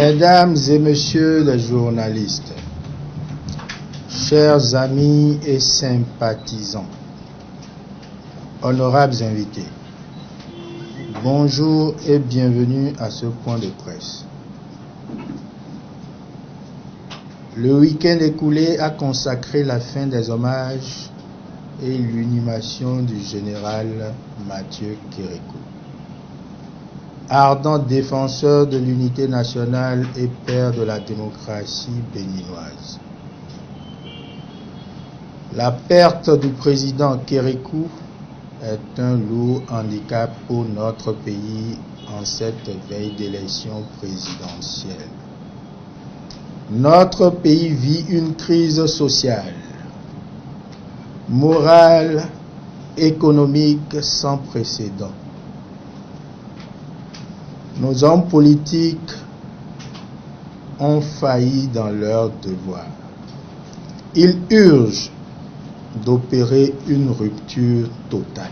Mesdames et messieurs les journalistes, chers amis et sympathisants, honorables invités, bonjour et bienvenue à ce point de presse. Le week-end écoulé a consacré la fin des hommages et l'inhumation du général Mathieu Kérékou. Ardent défenseur de l'unité nationale et père de la démocratie béninoise. La perte du président Kérékou est un lourd handicap pour notre pays en cette veille d'élection présidentielle. Notre pays vit une crise sociale, morale, économique sans précédent. Nos hommes politiques ont failli dans leur devoir. Il urge d'opérer une rupture totale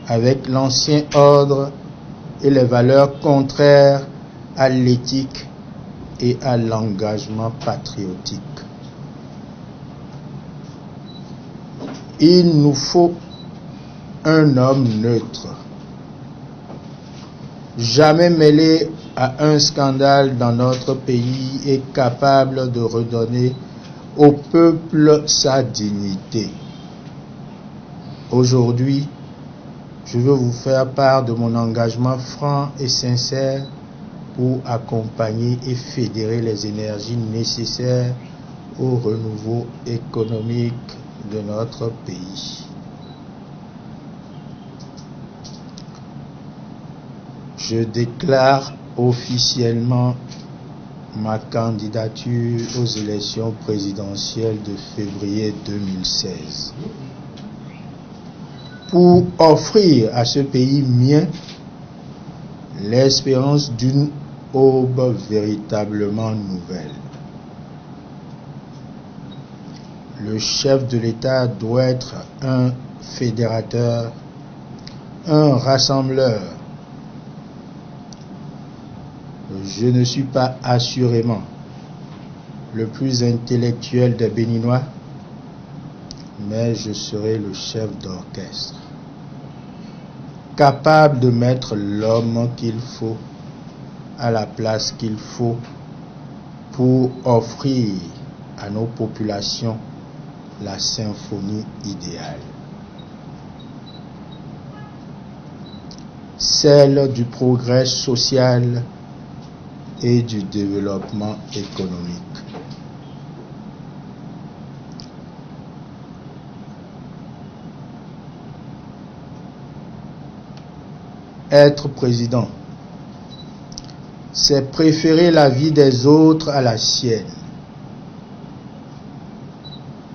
avec l'ancien ordre et les valeurs contraires à l'éthique et à l'engagement patriotique. Il nous faut un homme neutre, jamais mêlé à un scandale dans notre pays et capable de redonner au peuple sa dignité. Aujourd'hui, je veux vous faire part de mon engagement franc et sincère pour accompagner et fédérer les énergies nécessaires au renouveau économique de notre pays. Je déclare officiellement ma candidature aux élections présidentielles de février 2016 pour offrir à ce pays mien l'espérance d'une aube véritablement nouvelle. Le chef de l'État doit être un fédérateur, un rassembleur. Je ne suis pas assurément le plus intellectuel des Béninois, mais je serai le chef d'orchestre, capable de mettre l'homme qu'il faut à la place qu'il faut pour offrir à nos populations la symphonie idéale, celle du progrès social et du développement économique. Être président, c'est préférer la vie des autres à la sienne.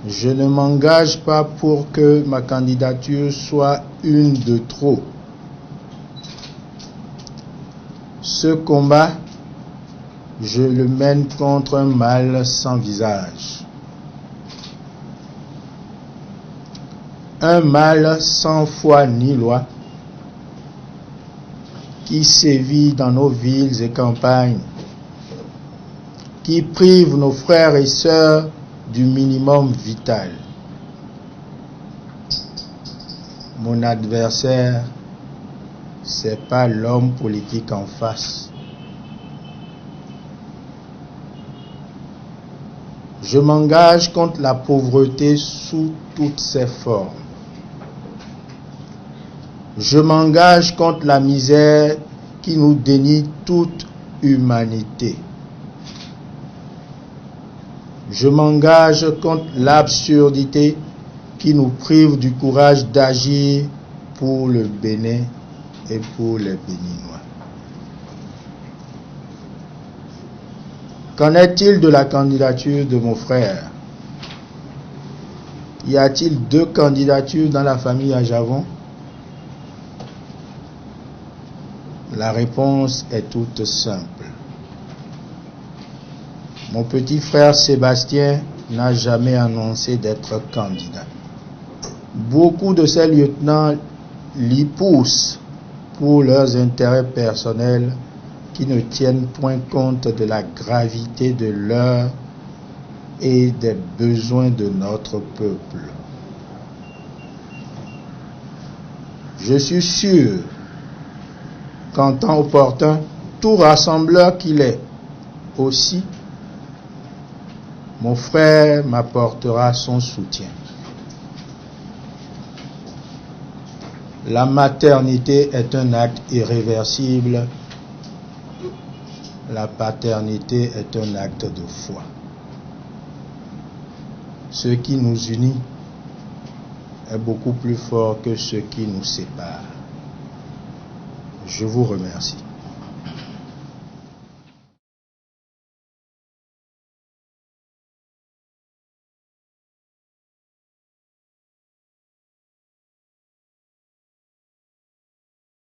Je ne m'engage pas pour que ma candidature soit une de trop. Ce combat, je le mène contre un mal sans visage. Un mal sans foi ni loi qui sévit dans nos villes et campagnes, qui prive nos frères et sœurs du minimum vital. Mon adversaire, c'est pas l'homme politique en face. Je m'engage contre la pauvreté sous toutes ses formes. Je m'engage contre la misère qui nous dénie toute humanité. Je m'engage contre l'absurdité qui nous prive du courage d'agir pour le Bénin et pour les Béninois. Qu'en est-il de la candidature de mon frère? Y a-t-il 2 candidatures dans la famille Ajavon? La réponse est toute simple. Mon petit frère Sébastien n'a jamais annoncé d'être candidat. Beaucoup de ses lieutenants l'y poussent pour leurs intérêts personnels qui ne tiennent point compte de la gravité de l'heure et des besoins de notre peuple. Je suis sûr qu'en temps opportun, tout rassembleur qu'il est aussi, mon frère m'apportera son soutien. La maternité est un acte irréversible. La paternité est un acte de foi. Ce qui nous unit est beaucoup plus fort que ce qui nous sépare. Je vous remercie.